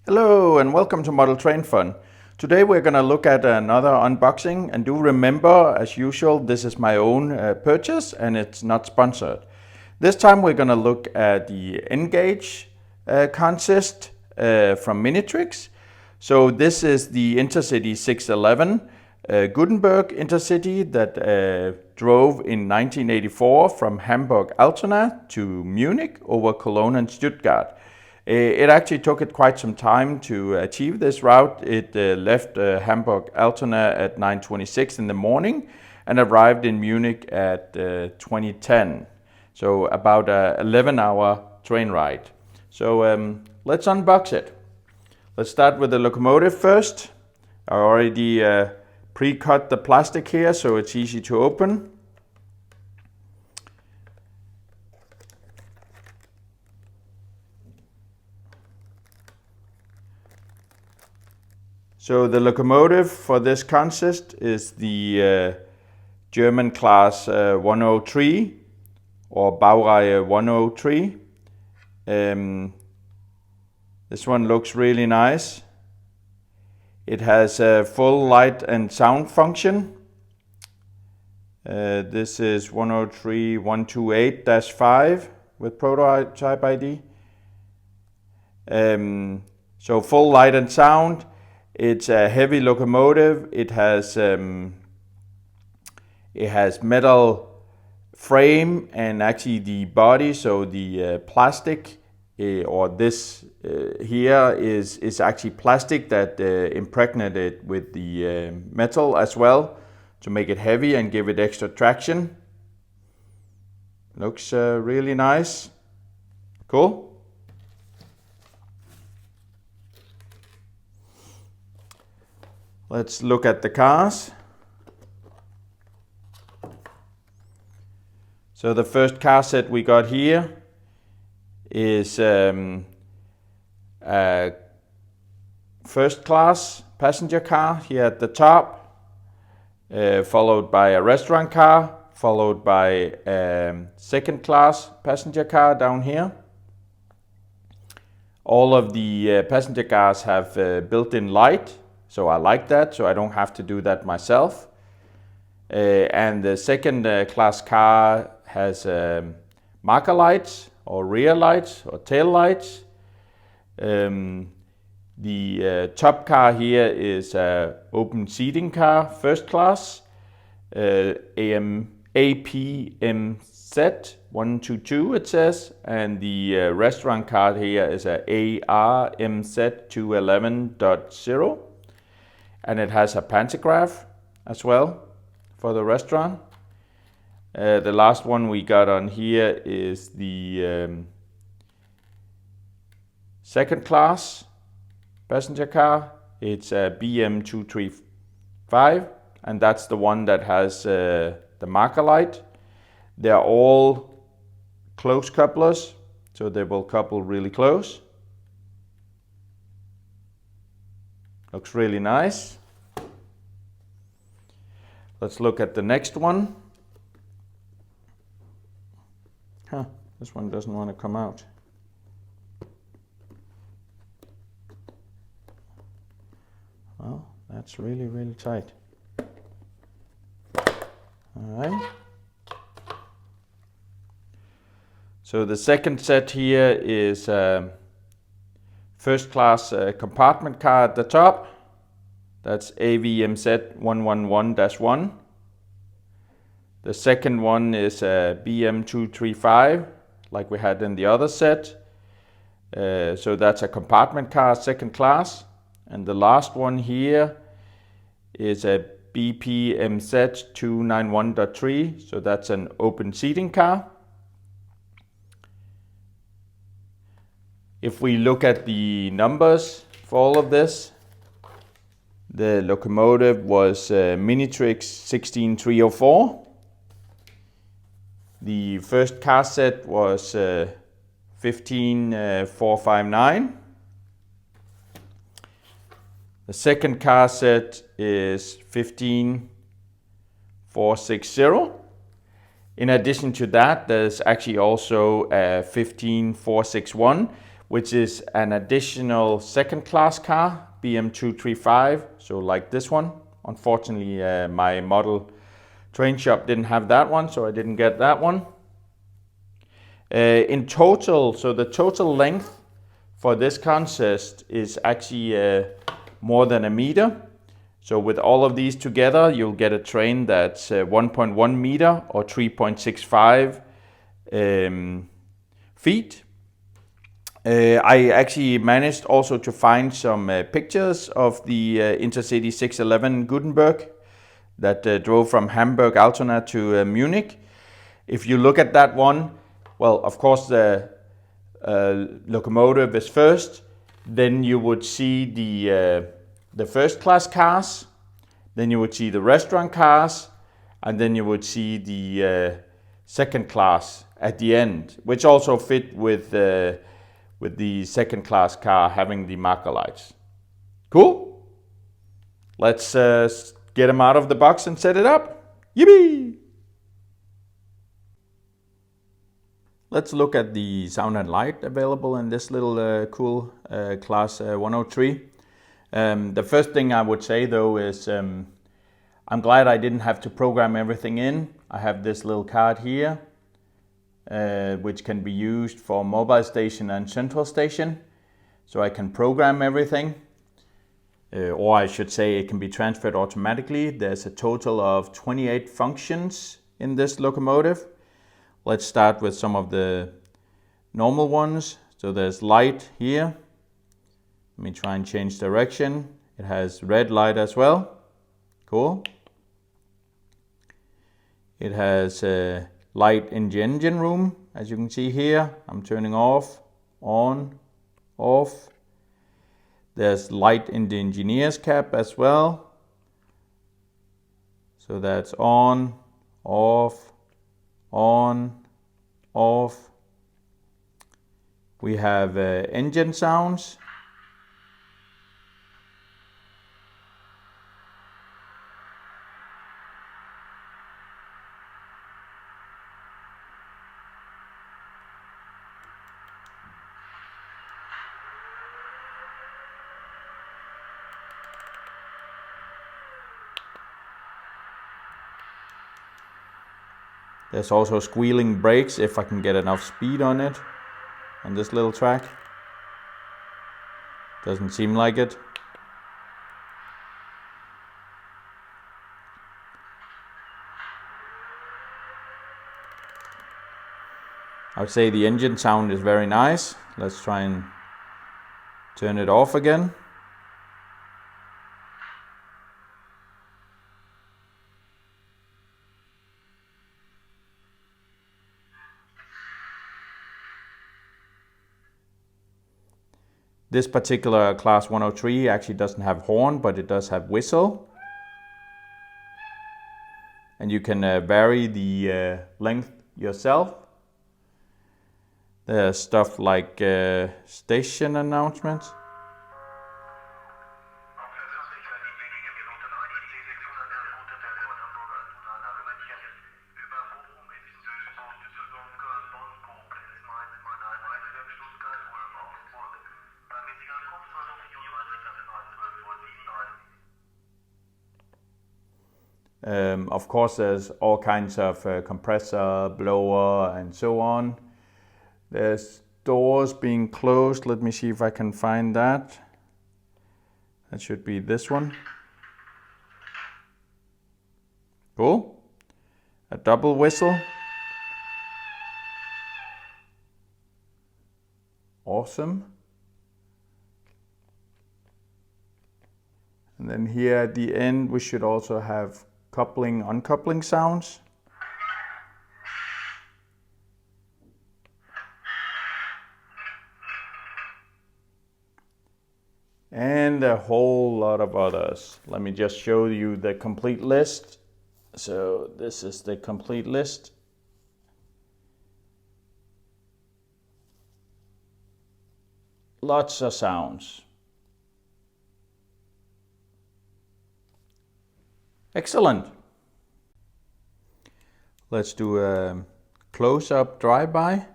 Hello and welcome to Model Train Fun. Today we're going to look at another unboxing, and do remember, as usual, this is my own purchase and it's not sponsored. This time we're going to look at the N-Gauge consist from Minitrix. So this is the Intercity 611 Gutenberg Intercity that drove in 1984 from Hamburg-Altona to Munich over Cologne and Stuttgart. It actually took it quite some time to achieve this route. It left Hamburg-Altona at 9:26 in the morning and arrived in Munich at 2010. So about a 11-hour train ride. So let's unbox it. Let's start with the locomotive first. I already pre-cut the plastic here so it's easy to open. So the locomotive for this consist is the German class 103 or Baureihe 103. This one looks really nice. It has a full light and sound function. This is 103.128-5 with prototype ID. So full light and sound. It's a heavy locomotive. It has metal frame and actually the body. So the plastic or this here is actually plastic that impregnated with the metal as well to make it heavy and give it extra traction. Looks really nice. Cool. Let's look at the cars. So the first car set we got here is a first class passenger car here at the top, followed by a restaurant car, followed by a second class passenger car down here. All of the passenger cars have built-in light. So I like that, so I don't have to do that myself. And the second class car has marker lights or rear lights or tail lights. The top car here is an open seating car, first class, Apmz 122 it says, and the restaurant car here is a ARmz 211.0. And it has a pantograph as well for the restaurant. The last one we got on here is the second class passenger car. It's a BM235, and that's the one that has the marker light. They're all close couplers, so they will couple really close. Looks really nice. Let's look at the next one. This one doesn't want to come out. Well, that's really, really tight. All right. So the second set here is first class compartment car at the top. That's Avmz 111-1. The second one is a BM235, like we had in the other set. So that's a compartment car, second class. And the last one here is a Bpmz 291.3. So that's an open seating car. If we look at the numbers for all of this, the locomotive was Minitrix 16304. The first car set was 15459. The second car set is 15460. In addition to that, there's actually also a 15461, which is an additional second class car, BM235, so like this one. Unfortunately, my model train shop didn't have that one, so I didn't get that one. In total, so the total length for this consist is actually more than a meter. So with all of these together, you'll get a train that's 1.1 meter or 3.65 feet. I actually managed also to find some pictures of the Intercity 611 Gutenberg that drove from Hamburg-Altona to Munich. If you look at that one, well, of course the locomotive is first, then you would see the first class cars, then you would see the restaurant cars, and then you would see the second class at the end, which also fit with the second class car having the marker lights. Cool? Let's get them out of the box and set it up. Yippee! Let's look at the sound and light available in this little cool class 103. The first thing I would say though is I'm glad I didn't have to program everything in. I have this little card here which can be used for mobile station and central station, so I can program everything, or I should say it can be transferred automatically. There's a total of 28 functions in this locomotive. Let's start with some of the normal ones. So there's light here. Let me try and change direction. It has red light as well. Cool. It has light in the engine room, as you can see here. I'm turning off, on, off. There's light in the engineer's cab as well. So that's on, off, on, off. We have engine sounds. There's also squealing brakes if I can get enough speed on it, on this little track. Doesn't seem like it. I would say the engine sound is very nice. Let's try and turn it off again. This particular class 103 actually doesn't have horn, but it does have whistle. And you can vary the length yourself. There's stuff like station announcements. Of course, there's all kinds of compressor, blower, and so on. There's doors being closed. Let me see if I can find that. That should be this one. Cool. A double whistle. Awesome. And then here at the end, we should also have coupling, uncoupling sounds. And a whole lot of others. Let me just show you the complete list. So this is the complete list. Lots of sounds. Excellent. Let's do a close-up drive-by.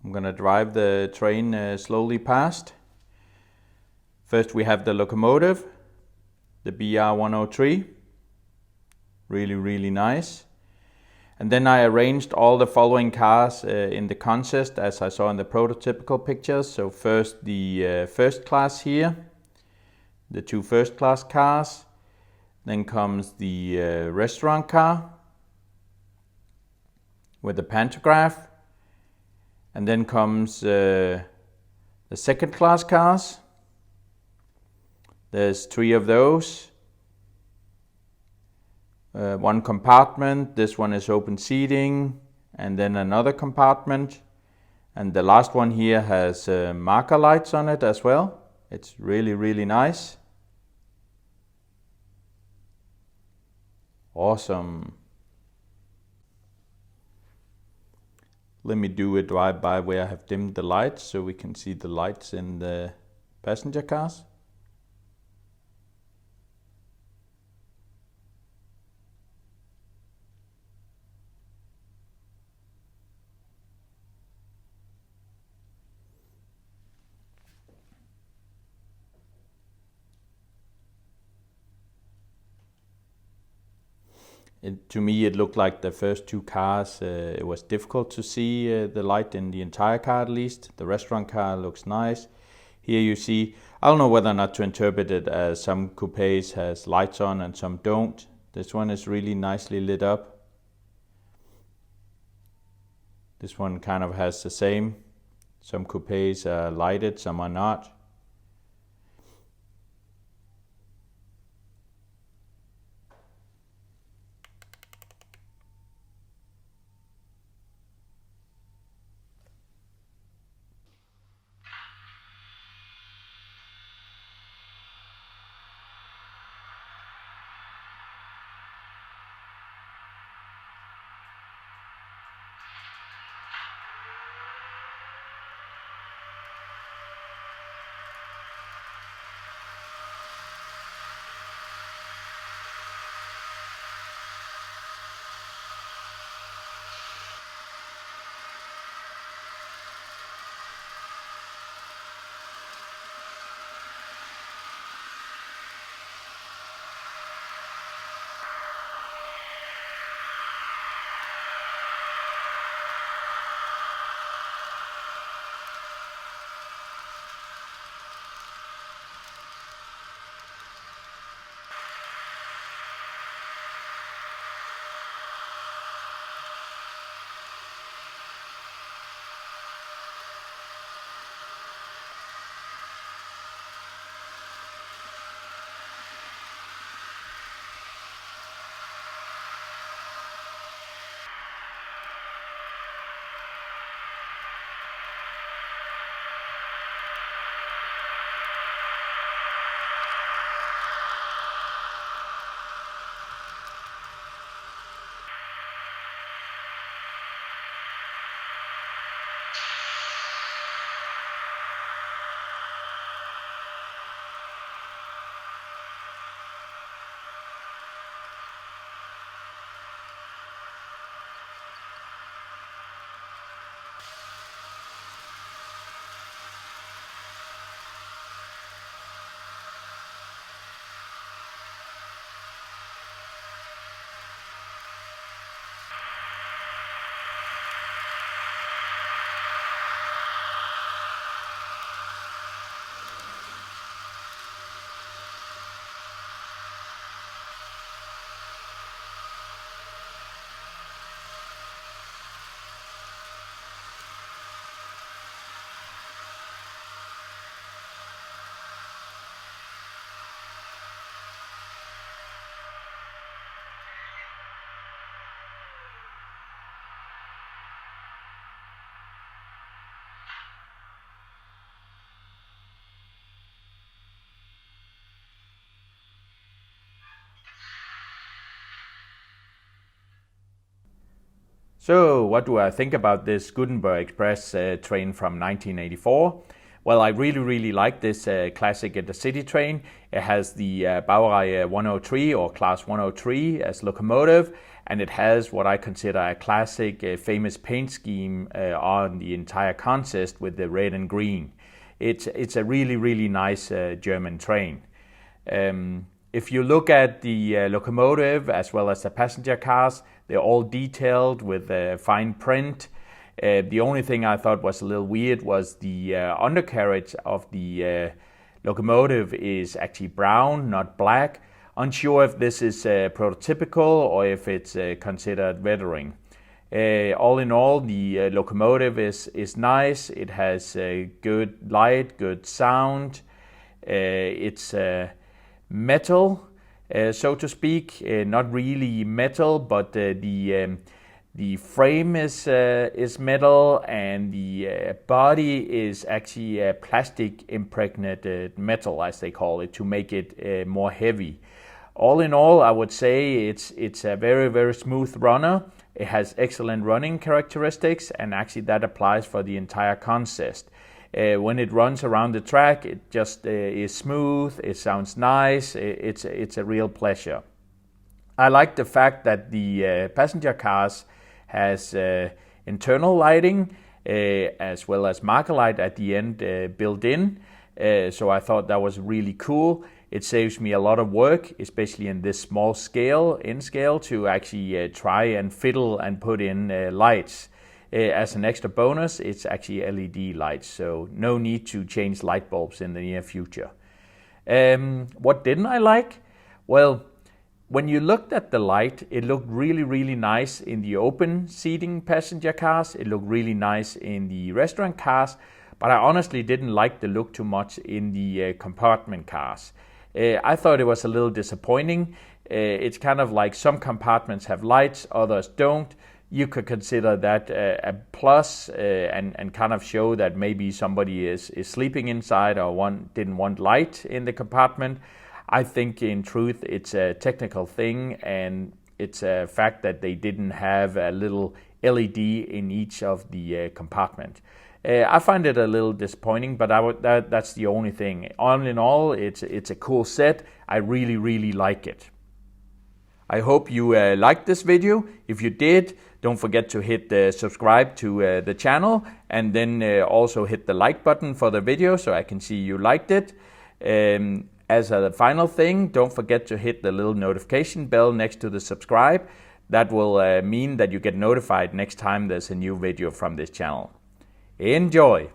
I'm I'm gonna drive the train slowly past. First we have the locomotive, the BR103, really nice. And then I arranged all the following cars in the consist as I saw in the prototypical pictures. So first the first class here, the two first class cars. Then comes the restaurant car with the pantograph. And then comes the second class cars. There's 3 of those. One compartment, this one is open seating, and then another compartment. And the last one here has marker lights on it as well. It's really nice. Awesome. Let me do a drive-by where I have dimmed the lights so we can see the lights in the passenger cars. To me it looked like the first 2 cars, it was difficult to see the light in the entire car at least. The restaurant car looks nice. Here you see, I don't know whether or not to interpret it as some coupes has lights on and some don't. This one is really nicely lit up. This one kind of has the same. Some coupes are lighted, some are not. So what do I think about this Gutenberg Express train from 1984? Well, I really like this classic Intercity train. It has the Baureihe 103 or Class 103 as locomotive, and it has what I consider a classic famous paint scheme on the entire consist with the red and green. It's a really nice German train. If you look at the locomotive as well as the passenger cars, they're all detailed with fine print. The only thing I thought was a little weird was the undercarriage of the locomotive is actually brown, not black. Unsure if this is prototypical or if it's considered weathering. All in all, the locomotive is nice. It has good light, good sound. It's metal, so to speak. Not really metal, but the frame is metal, and the body is actually plastic impregnated metal, as they call it, to make it more heavy. All in all, I would say it's a very smooth runner. It has excellent running characteristics, and actually that applies for the entire consist. When it runs around the track, it just is smooth. It sounds nice. It's a real pleasure. I like the fact that the passenger cars has internal lighting as well as marker light at the end built in. So I thought that was really cool. It saves me a lot of work, especially in this small scale, to actually try and fiddle and put in lights. As an extra bonus, it's actually LED lights, so no need to change light bulbs in the near future. What didn't I like? Well, when you looked at the light, it looked really nice in the open seating passenger cars. It looked really nice in the restaurant cars, but I honestly didn't like the look too much in the compartment cars. I thought it was a little disappointing. It's kind of like some compartments have lights, others don't. You could consider that a plus and kind of show that maybe somebody is sleeping inside or didn't want light in the compartment. I think in truth it's a technical thing, and it's a fact that they didn't have a little LED in each of the compartment. I find it a little disappointing, but that's the only thing. All in all, it's a cool set. I really like it. I hope you liked this video. If you did, don't forget to hit subscribe to the channel, and then also hit the like button for the video so I can see you liked it. As a final thing, don't forget to hit the little notification bell next to the subscribe. That will mean that you get notified next time there's a new video from this channel. Enjoy!